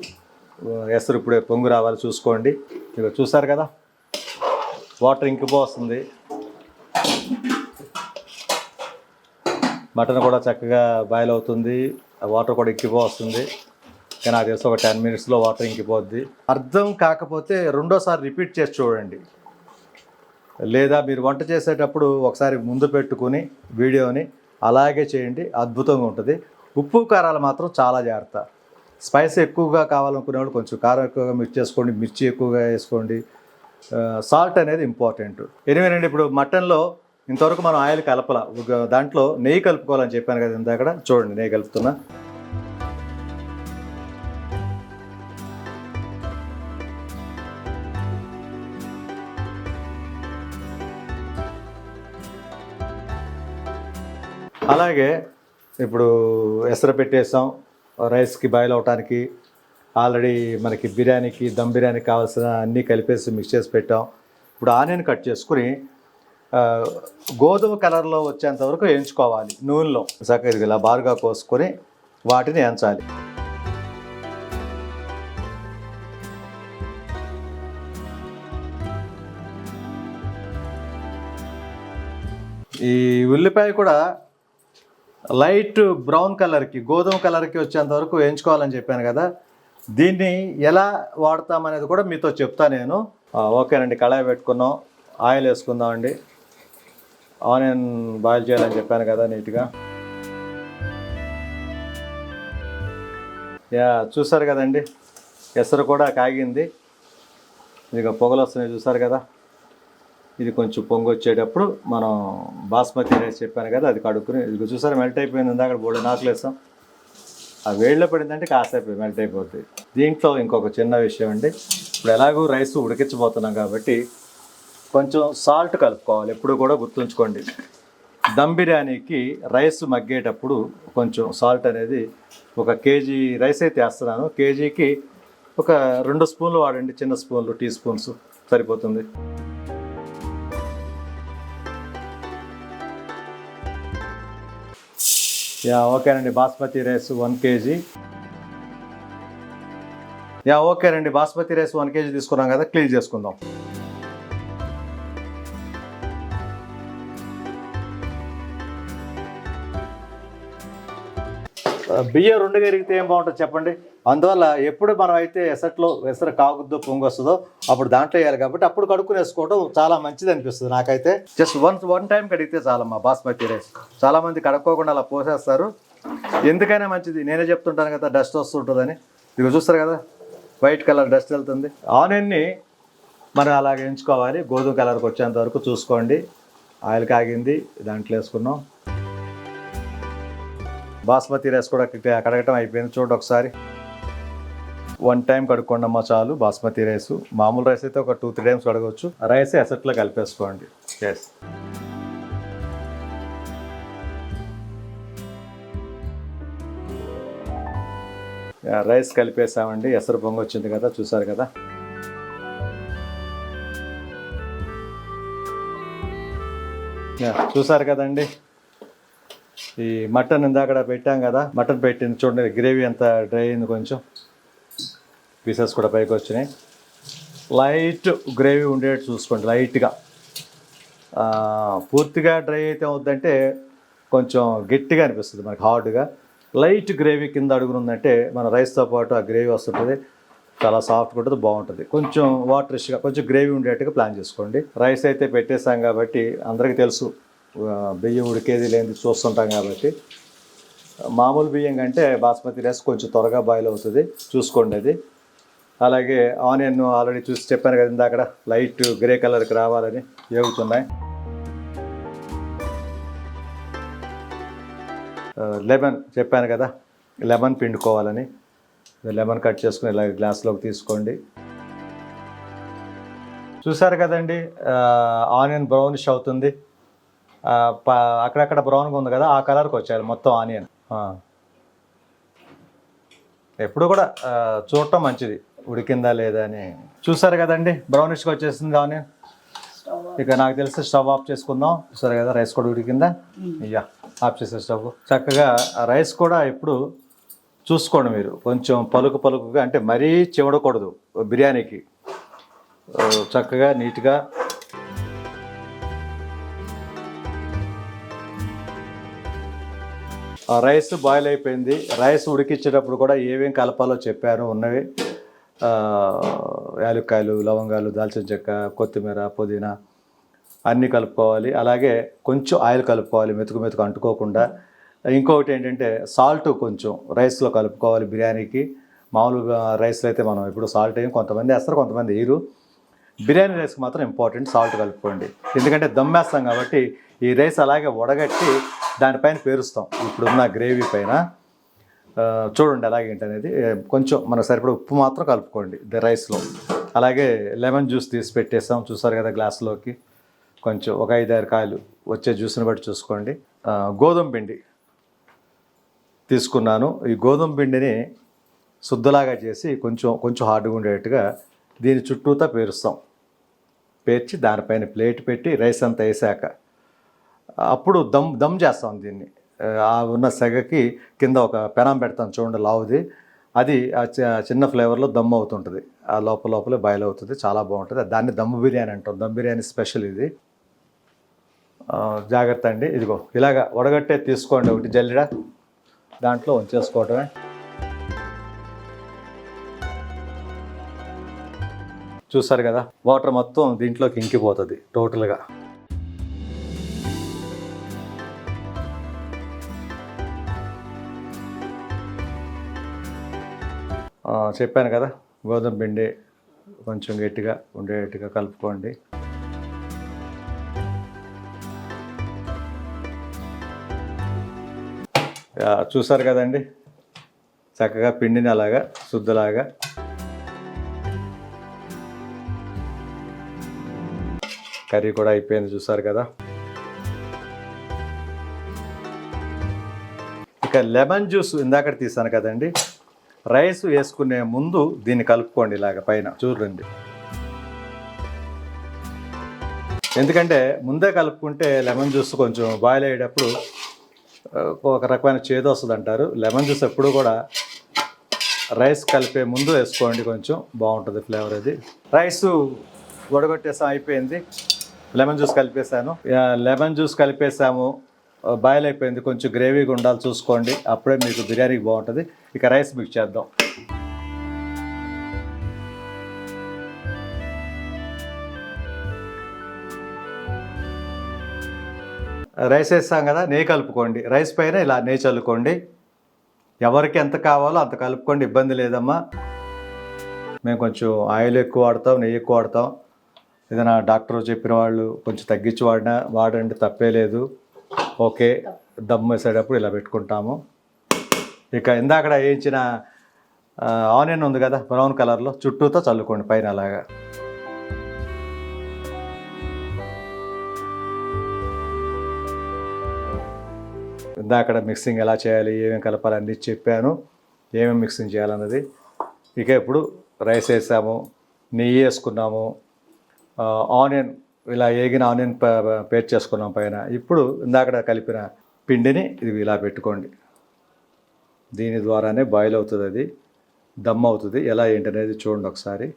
ఎసరు ఇప్పుడే పొంగు రావాలి చూసుకోండి. ఇక చూసారు కదా, వాటర్ ఇంకిపోతుంది. మటన్ కూడా చక్కగా బాయిల్ అవుతుంది, వాటర్ కూడా ఇంకిపోతుంది. కానీ నాకు తెలిసి ఒక 10 మినిట్స్లో వాటర్ ఇంకిపోద్ది. అర్థం కాకపోతే రెండోసారి రిపీట్ చేసి చూడండి, లేదా మీరు వంట చేసేటప్పుడు ఒకసారి ముందు పెట్టుకుని వీడియోని అలాగే చేయండి, అద్భుతంగా ఉంటుంది. ఉప్పు కారాలు మాత్రం చాలా జాగ్రత్త. స్పైస్ ఎక్కువగా కావాలనుకునే వాళ్ళు కొంచెం కారం ఎక్కువగా మిక్స్ చేసుకోండి, మిర్చి ఎక్కువగా వేసుకోండి. సాల్ట్ అనేది ఇంపార్టెంట్. ఎనివేనండి, ఇప్పుడు మటన్లో ఇంతవరకు మనం ఆయిల్ కలపల, దాంట్లో నెయ్యి కలుపుకోవాలని చెప్పాను కదా ఇందాక. చూడండి, నెయ్యి కలుపుతున్నా. అలాగే ఇప్పుడు ఎసరు పెట్టేసాం రైస్కి బాయిల్ అవటానికి. ఆల్రెడీ మనకి బిర్యానీకి దమ్ బిర్యానీకి కావాల్సిన అన్నీ కలిపేసి మిక్స్ చేసి పెట్టాం. ఇప్పుడు ఆనియన్ కట్ చేసుకుని గోధుమ కలర్లో వచ్చేంత వరకు వేయించుకోవాలి నూనెలో. చక్కగా ఇలా బారుగా కోసుకొని వాటిని వేయించాలి. ఈ ఉల్లిపాయ కూడా లైట్ బ్రౌన్ కలర్కి గోధుమ కలర్కి వచ్చేంత వరకు వేయించుకోవాలని చెప్పాను కదా. దీన్ని ఎలా వాడతామనేది కూడా మీతో చెప్తా నేను. ఓకేనండి, కళాయి పెట్టుకున్నాం, ఆయిల్ వేసుకుందామండి. ఆనియన్ బాయిల్ చేయాలని చెప్పాను కదా నీట్గా. చూసారు కదండి, ఎసరు కూడా కాగింది. ఇక పొగలు వస్తున్నాయి చూసారు కదా. ఇది కొంచెం పొంగు వచ్చేటప్పుడు మనం బాస్మతి రైస్ చెప్పాను కదా, అది కడుక్కుని ఇది చూసారా మెల్ట్ అయిపోయింది. అక్కడ బోల్డ్ నాకులు వేస్తాం, ఆ వేడిలో పడిందంటే కాసేపు మెల్ట్ అయిపోతుంది. దీంట్లో ఇంకొక చిన్న విషయం అండి, ఇప్పుడు ఎలాగూ రైస్ ఉడికించబోతున్నాం కాబట్టి కొంచెం సాల్ట్ కలుపుకోవాలి. ఎప్పుడు కూడా గుర్తుంచుకోండి, దమ్ బిర్యానీకి రైస్ మగ్గేటప్పుడు కొంచెం సాల్ట్ అనేది, ఒక కేజీ రైస్ అయితే వేస్తున్నాను, కేజీకి ఒక 2 స్పూన్లు వాడండి, చిన్న స్పూన్లు, టీ స్పూన్స్ సరిపోతుంది. ఓకేనండి, బాస్మతి రైస్ 1 కేజీ. ఓకేనండి, బాస్మతి రైస్ 1 కేజీ తీసుకున్నాం కదా, క్లీన్ చేసుకుందాం. బియ్యం 2 కరిగితే ఏం బాగుంటుంది చెప్పండి. అందువల్ల ఎప్పుడు మనం అయితే ఎసరు కాగుద్దో పొంగు వస్తుందో అప్పుడు దాంట్లో వేయాలి కాబట్టి అప్పుడు కడుక్కుని వేసుకోవడం చాలా మంచిది అనిపిస్తుంది నాకైతే. జస్ట్ వన్ టైం కడిగితే చాలమ్మా బాస్మతి రైస్. చాలామంది కడుక్కోకుండా అలా పోసేస్తారు, ఎందుకైనా మంచిది. నేనే చెప్తుంటాను కదా, డస్ట్ వస్తుంటుందని. ఇక చూస్తారు కదా వైట్ కలర్ డస్ట్ వెళ్తుంది. ఆనియన్ని మనం అలాగే ఎంచుకోవాలి, గోధుమ కలర్కి వచ్చేంత వరకు చూసుకోండి. ఆయిల్ కాగింది, దాంట్లో వేసుకున్నాం. బాస్మతి రైస్ కూడా కడగటం అయిపోయింది, చూడండి ఒకసారి. 1 టైం కడుక్కోండి అమ్మా చాలు. బాస్మతి రైస్, మామూలు రైస్ అయితే ఒక 2-3 టైమ్స్ కడగవచ్చు. రైస్ ఎసట్లో కలిపేసుకోండి. ఎస్, రైస్ కలిపేసామండి. ఎసరు పొంగు వచ్చింది కదా, చూసారు కదా. చూసారు కదండి, ఈ మటన్ ఇందాక పెట్టాం కదా, మటన్ పెట్టింది చూడండి, గ్రేవీ ఎంత డ్రై అయింది, కొంచెం పీసెస్ కూడా పైకి వచ్చినాయి. లైట్ గ్రేవీ ఉండేట్టు చూసుకోండి, లైట్గా. పూర్తిగా డ్రై అయితే అవుద్దంటే కొంచెం గట్టిగా అనిపిస్తుంది మనకి, హార్డ్గా. లైట్ గ్రేవీ కింద అడుగునుందంటే మన రైస్తో పాటు ఆ గ్రేవీ వస్తుంటుంది, చాలా సాఫ్ట్గా ఉంటుంది, బాగుంటుంది. కొంచెం వాటరిష్గా కొంచెం గ్రేవీ ఉండేట్టుగా ప్లాన్ చేసుకోండి. రైస్ అయితే పెట్టేసాం కాబట్టి అందరికీ తెలుసు, బియ్యం ఉడికేది లేనిది చూస్తుంటాం కాబట్టి. మామూలు బియ్యం కంటే బాస్మతి రైస్ కొంచెం త్వరగా బాయిల్ అవుతుంది, చూసుకోండి అది. అలాగే ఆనియన్ ఆల్రెడీ చూసి చెప్పాను కదా ఇందాక, లైట్ గ్రే కలర్కి రావాలని వేగుతున్నాయి. లెమన్ చెప్పాను కదా, లెమన్ పిండుకోవాలని. లెమన్ కట్ చేసుకుని ఇలా గ్లాస్లోకి తీసుకోండి. చూసారు కదండి, ఆనియన్ బ్రౌనిష్ అవుతుంది, అక్కడక్కడ బ్రౌన్గా ఉంది కదా, ఆ కలర్కి వచ్చారు మొత్తం ఆనియన్. ఎప్పుడు కూడా చూడటం మంచిది ఉడికిందా లేదా అని. చూసారు కదండి, బ్రౌనిష్గా వచ్చేసింది ఆనియన్. ఇక నాకు తెలిసి స్టవ్ ఆఫ్ చేసుకుందాం. చూసారు కదా, రైస్ కూడా ఉడికిందా. ఆఫ్ చేసే స్టవ్. చక్కగా రైస్ కూడా ఇప్పుడు చూసుకోండి మీరు, కొంచెం పలుకుగా, అంటే మరీ చివడకూడదు బిర్యానీకి. చక్కగా నీట్గా రైస్ బాయిల్ అయిపోయింది. రైస్ ఉడికించేటప్పుడు కూడా ఏమేం కలపాలో చెప్పాను, ఉన్నవి. యాలక్కాయలు, లవంగాలు, దాల్చిన చెక్క, కొత్తిమీర, పుదీనా అన్నీ కలుపుకోవాలి. అలాగే కొంచెం ఆయిల్ కలుపుకోవాలి, మెతుకు అంటుకోకుండా. ఇంకొకటి ఏంటంటే సాల్ట్ కొంచెం రైస్లో కలుపుకోవాలి బిర్యానీకి. మామూలుగా రైస్లో అయితే మనం ఇప్పుడు సాల్ట్ వేయం, కొంతమంది వేస్తారు, కొంతమంది వేయరు. బిర్యానీ రైస్కి మాత్రం ఇంపార్టెంట్ సాల్ట్ కలుపుకోండి, ఎందుకంటే దమ్మేస్తాం కాబట్టి ఈ రైస్ అలాగే వడగట్టి దానిపైన పేరుస్తాం ఇప్పుడున్న గ్రేవీ పైన. చూడండి ఎలాగేంటి అనేది. కొంచెం మనకు సరిపడే ఉప్పు మాత్రం కలుపుకోండి రైస్లో. అలాగే లెమన్ జ్యూస్ తీసి పెట్టేస్తాం, చూసారు కదా గ్లాస్లోకి. కొంచెం ఒక 5-6 కాయలు వచ్చే జ్యూస్ని బట్టి చూసుకోండి. గోధుమ పిండి తీసుకున్నాను. ఈ గోధుమ పిండిని శుద్ధలాగా చేసి కొంచెం కొంచెం హార్డ్గా ఉండేట్టుగా దీని చుట్టూతా పేరుస్తాం. పేర్చి దానిపైన ప్లేట్ పెట్టి రైస్ అంతా వేసాక అప్పుడు దమ్ చేస్తాం దీన్ని. ఆ ఉన్న సెగకి కింద ఒక పెనం పెడతాం చూడండి, లావుది. అది ఆ చిన్న ఫ్లేవర్లో దమ్ అవుతుంటుంది. ఆ లోపలే బాయిల్ అవుతుంది, చాలా బాగుంటుంది. దాన్ని దమ్ బిర్యానీ అంటాం. దమ్ బిర్యానీ స్పెషల్ ఇది. జాగ్రత్త అండి. ఇదిగో ఇలాగా వడగట్టే తీసుకోండి, ఒకటి జల్లిడ దాంట్లో ఉంచేసుకోవటమే. చూసారు కదా, వాటర్ మొత్తం దీంట్లోకి ఇంకిపోతుంది టోటల్గా. చెప్పాను కదా, గోధుమ పిండి కొంచెం గట్టిగా ఉండేట్టుగా కలుపుకోండి. చూసారు కదండి, చక్కగా పిండిని అలాగా శుద్ధలాగా కర్రీ కూడా అయిపోయింది. చూసారు కదా. ఇక లెమన్ జ్యూస్ ఇందాక తీసాను కదండి, రైస్ వేసుకునే ముందు దీన్ని కలుపుకోండి ఇలాగ పైన చూడండి. ఎందుకంటే ముందే కలుపుకుంటే లెమన్ జ్యూస్ కొంచెం బాయిల్ అయ్యేటప్పుడు ఒక రకమైన చేదు వస్తుంది అంటారు. లెమన్ జ్యూస్ ఎప్పుడు కూడా రైస్ కలిపే ముందు వేసుకోండి, కొంచెం బాగుంటుంది ఫ్లేవర్. అది రైస్ వడగొట్టేసాం, అయిపోయింది. లెమన్ జ్యూస్ కలిపేసాను. లెమన్ జ్యూస్ కలిపేసాము, బాయిల్ అయిపోయింది. కొంచెం గ్రేవీగా ఉండాలి చూసుకోండి, అప్పుడే మీకు బిర్యానీకి బాగుంటుంది. ఇక రైస్ మిక్స్ చేద్దాం. రైస్ వేస్తాం కదా, నెయ్యి కలుపుకోండి. రైస్ పైన ఇలా నెయ్యి చల్లుకోండి. ఎవరికి ఎంత కావాలో అంత కలుపుకోండి, ఇబ్బంది లేదమ్మా. మేము కొంచెం ఆయిల్ ఎక్కువ వాడతాం, నెయ్యి ఎక్కువ వాడతాం. ఏదైనా డాక్టర్ చెప్పిన వాళ్ళు కొంచెం తగ్గించి వాడండి, తప్పే లేదు. ఓకే, దమ్ వేసేటప్పుడు ఇలా పెట్టుకుంటాము. ఇక ఇందాక వేయించిన ఆనియన్ ఉంది కదా బ్రౌన్ కలర్లో, చుట్టూతో చల్లుకోండి పైన అలాగా. ఇందాక మిక్సింగ్ ఎలా చేయాలి, ఏమేమి కలపాలి అన్నీ చెప్పాను, ఏమేమి మిక్సింగ్ చేయాలన్నది. ఇక ఇప్పుడు రైస్ వేసాము, నెయ్యి వేసుకున్నాము, ఆనియన్ ఇలా ఏగిన ఆనియన్ పేస్ట్ చేసుకున్నాం పైన. ఇప్పుడు ఇందాక కలిపిన పిండిని ఇది ఇలా పెట్టుకోండి. దీని ద్వారానే బాయిల్ అవుతుంది, అది దమ్ అవుతుంది. ఎలా ఏంటనేది చూడండి ఒకసారి.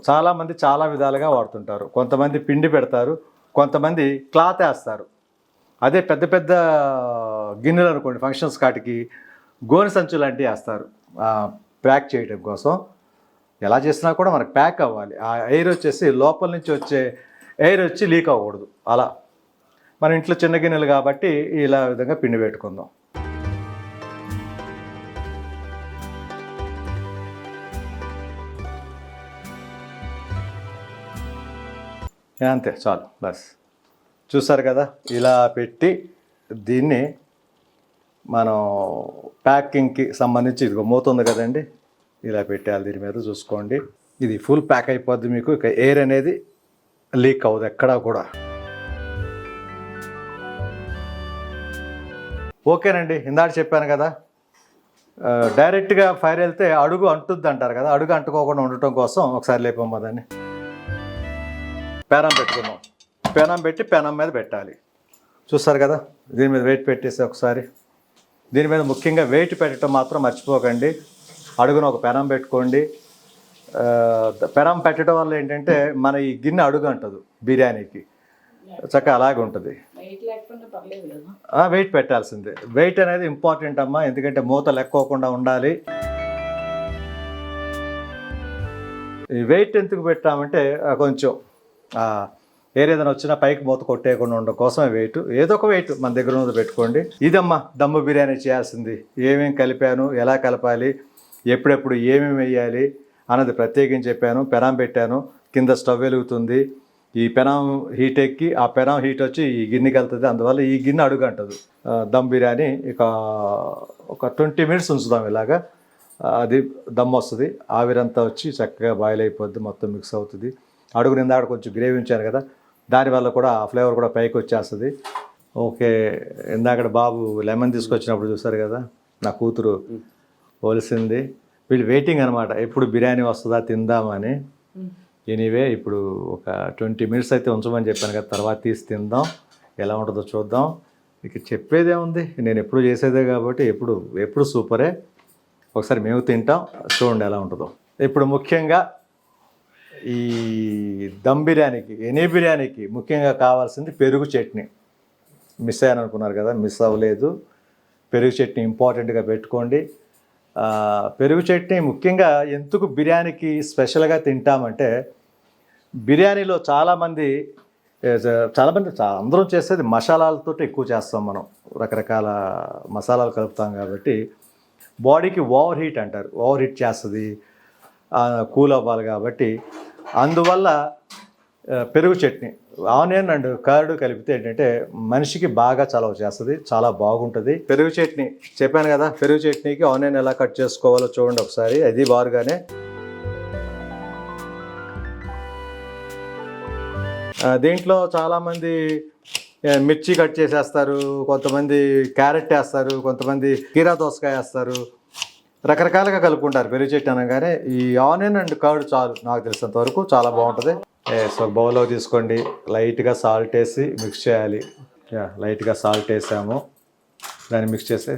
చాలామంది చాలా విధాలుగా వాడుతుంటారు. కొంతమంది పిండి పెడతారు, కొంతమంది క్లాత్ వేస్తారు. అదే పెద్ద పెద్ద గిన్నెలు అనుకోండి, ఫంక్షన్స్ కాటికి గోనె సంచులు లాంటివి వేస్తారు ప్యాక్ చేయడం కోసం. ఎలా చేసినా కూడా మనకు ప్యాక్ అవ్వాలి. ఆ ఎయిర్ వచ్చేసి లోపల నుంచి వచ్చే ఎయిర్ వచ్చి లీక్ అవ్వకూడదు. అలా మన ఇంట్లో చిన్న గిన్నెలు కాబట్టి ఇలా విధంగా పిండి పెట్టుకుందాం. అంతే, చాలు, బస్. చూసారు కదా, ఇలా పెట్టి దీన్ని మనం ప్యాకింగ్కి సంబంధించి ఇదిగో మూత ఉంది కదండి, ఇలా పెట్టాలి దీని మీద. చూసుకోండి, ఇది ఫుల్ ప్యాక్ అయిపోద్ది మీకు. ఇక ఎయిర్ అనేది లీక్ అవ్వదు ఎక్కడా కూడా. ఓకేనండి, ఇందాక చెప్పాను కదా, డైరెక్ట్గా ఫైర్ వెళ్తే అడుగు అంటుద్ది అంటారు కదా, అడుగు అంటుకోకుండా ఉండటం కోసం ఒకసారి లేపమ్మ దాన్ని. పెనం పెట్టుకున్నాం, పెనం పెట్టి పెనం మీద పెట్టాలి. చూస్తారు కదా, దీని మీద వెయిట్ పెట్టేసి ఒకసారి. దీని మీద ముఖ్యంగా వెయిట్ పెట్టడం మాత్రం మర్చిపోకండి. అడుగున ఒక పెనం పెట్టుకోండి. పెనం పెట్టడం వల్ల ఏంటంటే మన ఈ గిన్నె అడుగు అంటదు బిర్యానీకి, చక్కగా అలాగే ఉంటుంది. వెయిట్ పెట్టాల్సిందే. వెయిట్ అనేది ఇంపార్టెంట్ అమ్మా, ఎందుకంటే మూత లెక్కోకుండా ఉండాలి. ఈ వెయిట్ ఎందుకు పెట్టామంటే కొంచెం ఏదైనా వచ్చినా పైకి మూత కొట్టేయకుండా ఉండడం కోసమే వెయిట్. ఏదో ఒక వెయిట్ మన దగ్గర ఉన్నది పెట్టుకోండి. ఇదమ్మా దమ్ము బిర్యానీ చేయాల్సింది. ఏమేమి కలిపాను, ఎలా కలపాలి, ఎప్పుడెప్పుడు ఏమేమి వేయాలి అన్నది ప్రత్యేకించి చెప్పాను. పెనం పెట్టాను, కింద స్టవ్ వెలుగుతుంది. ఈ పెనం హీట్ ఎక్కి ఆ పెనం హీట్ వచ్చి ఈ గిన్నెకి వెళ్తుంది. అందువల్ల ఈ గిన్నె అడుగు అంటదు. దమ్ బిర్యానీ ఇక ఒక 20 మినిట్స్ ఉంచుదాం ఇలాగా. అది దమ్ వస్తుంది, ఆవిరంతా వచ్చి చక్కగా బాయిల్ అయిపోద్ది, మొత్తం మిక్స్ అవుతుంది. అడుగున ఇందాక కొంచెం గ్రేవీ ఉంచాను కదా, దానివల్ల కూడా ఆ ఫ్లేవర్ కూడా పైకి వచ్చేస్తుంది. ఓకే, ఇందాక బాబు లెమన్ తీసుకొచ్చినప్పుడు చూస్తారు కదా, నా కూతురు పోలిసింది. వీళ్ళు వెయిటింగ్ అనమాట, ఎప్పుడు బిర్యానీ వస్తుందా తిందామని. ఎనీవే ఇప్పుడు ఒక 20 minutes అయితే ఉంచమని చెప్పాను కదా, తర్వాత తీసి తిందాం, ఎలా ఉంటుందో చూద్దాం. ఇక చెప్పేదే ఉంది, నేను ఎప్పుడు చేసేదే కాబట్టి ఎప్పుడు సూపరే. ఒకసారి మేము తింటాం, చూడండి ఎలా ఉంటుందో. ఇప్పుడు ముఖ్యంగా ఈ దమ్ బిర్యానీకి, ఎనీ బిర్యానీకి ముఖ్యంగా కావాల్సింది పెరుగు చట్నీ. మిస్ అయ్యాను అనుకున్నారు కదా, మిస్ అవ్వలేదు. పెరుగు చట్నీ ఇంపార్టెంట్గా పెట్టుకోండి. పెరుగు చట్నీ ముఖ్యంగా ఎందుకు బిర్యానీకి స్పెషల్గా తింటామంటే, బిర్యానీలో చాలామంది అందరం చేసేది మసాలాలతో ఎక్కువ చేస్తాం మనం, రకరకాల మసాలాలు కలుపుతాం కాబట్టి బాడీకి ఓవర్ హీట్ అంటారు, ఓవర్ హీట్ చేస్తుంది, కూల్ అవ్వాలి కాబట్టి. అందువల్ల పెరుగు చట్నీ, ఆనియన్ అండ్ కర్డ్ కలిపితే ఏంటంటే మనిషికి బాగా చలవ చేస్తుంది, చాలా బాగుంటుంది. పెరుగు చట్నీ చెప్పాను కదా, పెరుగు చట్నీకి ఆనియన్ ఎలా కట్ చేసుకోవాలో చూడండి ఒకసారి. అది బారుగానే దీంట్లో చాలామంది మిర్చి కట్ చేసేస్తారు, కొంతమంది క్యారెట్ వేస్తారు, కొంతమంది కీరా దోసకాయ వేస్తారు, రకరకాలుగా కలుపుకుంటారు పెరుగు చట్నీ అనగానే. ఈ ఆనియన్ అండ్ కర్డ్ చాలు, నాకు తెలిసినంత వరకు చాలా బాగుంటుంది. సో బౌల్లో తీసుకోండి, లైట్గా సాల్ట్ వేసి మిక్స్ చేయాలి. లైట్గా సాల్ట్ వేసాము, దాన్ని మిక్స్ చేసి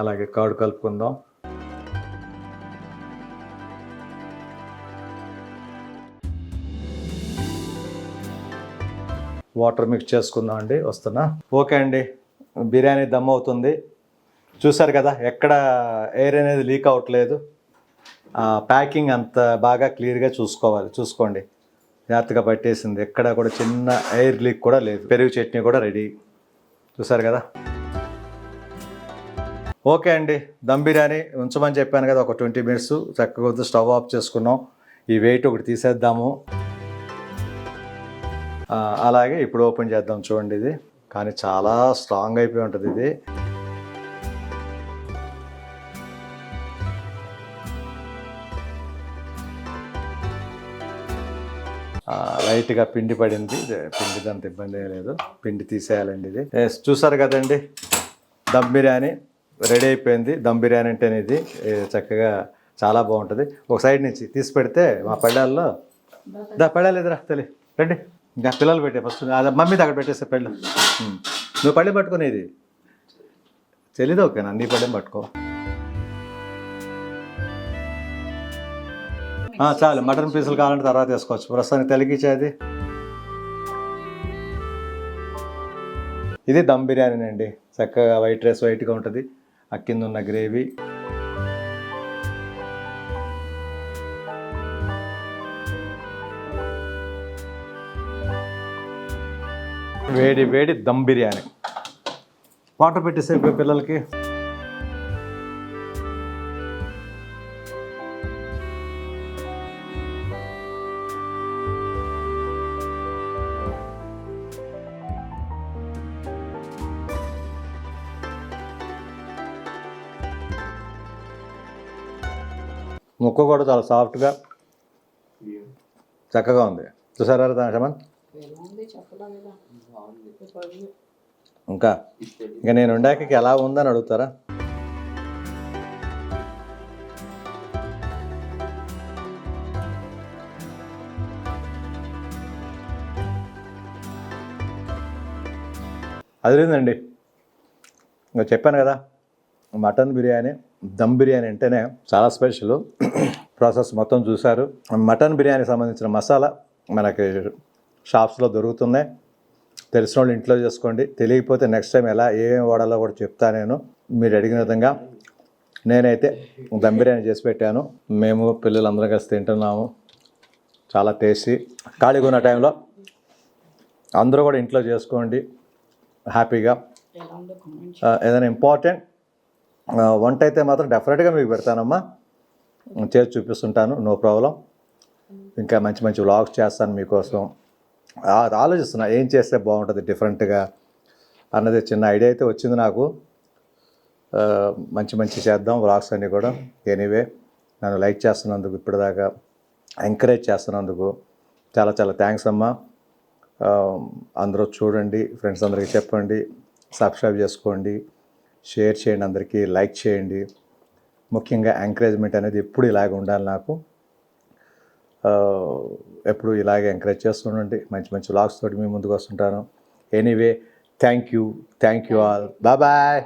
అలాగే కర్డ్ కలుపుకుందాం. వాటర్ మిక్స్ చేసుకుందాం అండి, వస్తున్నా. ఓకే అండి, బిర్యానీ దమ్ అవుతుంది. చూసారు కదా, ఎక్కడ ఎయిర్ అనేది లీక్ అవ్వట్లేదు. ప్యాకింగ్ అంత బాగా క్లియర్గా చూసుకోండి, జాగ్రత్తగా పట్టేసింది, ఎక్కడ కూడా చిన్న ఎయిర్ లీక్ కూడా లేదు. పెరుగు చట్నీ కూడా రెడీ, చూసారు కదా. ఓకే అండి, దమ్ బిర్యానీ ఉంచమని చెప్పాను కదా, ఒక 20 minutes. చక్కగా స్టవ్ ఆఫ్ చేసుకున్నాం. ఈ వెయిట్ ఒకటి తీసేద్దాము. అలాగే ఇప్పుడు ఓపెన్ చేద్దాం. చూడండి, ఇది కానీ చాలా స్ట్రాంగ్ అయిపోయి ఉంటుంది ఇది. లైట్గా పిండి పడింది, పిండి అంత ఇబ్బంది ఏం లేదు, పిండి తీసేయాలండి. ఇది చూసారు కదండి, దమ్ బిర్యానీ రెడీ అయిపోయింది. దమ్ బిర్యానీ అంటేనే ఇది చక్కగా చాలా బాగుంటుంది. ఒక సైడ్ నుంచి తీసి పెడితే మా పళ్ళాల్లో పళ్ళాలు ఎదురా తల్లి రండి, ఇంకా పిల్లలు పెట్టే ఫస్ట్ మమ్మీ దగ్గర పెట్టేస్తే పెళ్ళి. నువ్వు పళ్ళెం పట్టుకునేది తెలీదు, ఓకేనా? నీ పళ్ళెం పట్టుకో. చాలు, మటన్ పీసులు కావాలంటే తర్వాత వేసుకోవచ్చు, ప్రస్తుతానికి తెలిగించేది. ఇది దమ్ బిర్యానీ అండి, చక్కగా వైట్ రైస్ వైట్గా ఉంటుంది, ఆ కింద ఉన్న గ్రేవీ. వేడి వేడి దమ్ బిర్యానీ. వాటర్ పెట్టేసే పిల్లలకి. ముక్క కూడా చాలా సాఫ్ట్గా చక్కగా ఉంది, చూసారా శమన్? ఇంకా నేను ఉండాక ఎలా ఉందని అడుగుతారా? అదిరిందండి. ఇంకా చెప్పాను కదా, మటన్ బిర్యానీ దమ్ బిర్యానీ అంటేనే చాలా స్పెషల్. ప్రాసెస్ మొత్తం చూశారు. మటన్ బిర్యానీకి సంబంధించిన మసాలా మనకి షాప్స్లో దొరుకుతున్నాయి, తెలిసిన వాళ్ళు ఇంట్లో చేసుకోండి. తెలియకపోతే నెక్స్ట్ టైం ఏమేమి వాడాలో కూడా చెప్తా నేను, మీరు అడిగిన విధంగా. నేనైతే దమ్ బిర్యానీ చేసి పెట్టాను, మేము పిల్లలందరం కలిసి తింటున్నాము, చాలా టేస్టీ. ఖాళీగా ఉన్న టైంలో అందరూ కూడా ఇంట్లో చేసుకోండి హ్యాపీగా. ఏదైనా ఇంపార్టెంట్ వంట అయితే మాత్రం డెఫినెట్గా మీకు పెడతానమ్మా, చేసి చూపిస్తుంటాను, నో ప్రాబ్లం. ఇంకా మంచి మంచి వ్లాగ్స్ చేస్తాను మీకోసం. ఆలోచిస్తున్నా ఏం చేస్తే బాగుంటుంది డిఫరెంట్గా. అన్నది చిన్న ఐడియా అయితే వచ్చింది నాకు. మంచి మంచి చేద్దాం వ్లాగ్స్ అన్నీ కూడా. ఎనీవే, నన్ను లైక్ చేస్తున్నందుకు, ఇప్పటిదాకా ఎంకరేజ్ చేస్తున్నందుకు చాలా చాలా థ్యాంక్స్ అమ్మా. అందరూ చూడండి, ఫ్రెండ్స్ అందరికీ చెప్పండి, సబ్స్క్రైబ్ చేసుకోండి, షేర్ చేయండి, అందరికీ లైక్ చేయండి. ముఖ్యంగా ఎంకరేజ్మెంట్ అనేది ఎప్పుడు ఇలాగే ఉండాలి నాకు. ఎప్పుడు ఇలాగే ఎంకరేజ్ చేస్తుండండి. మంచి మంచి వ్లాగ్స్ తోటి మీ ముందుకు వస్తుంటాను. Anyway, thank you all. Bye.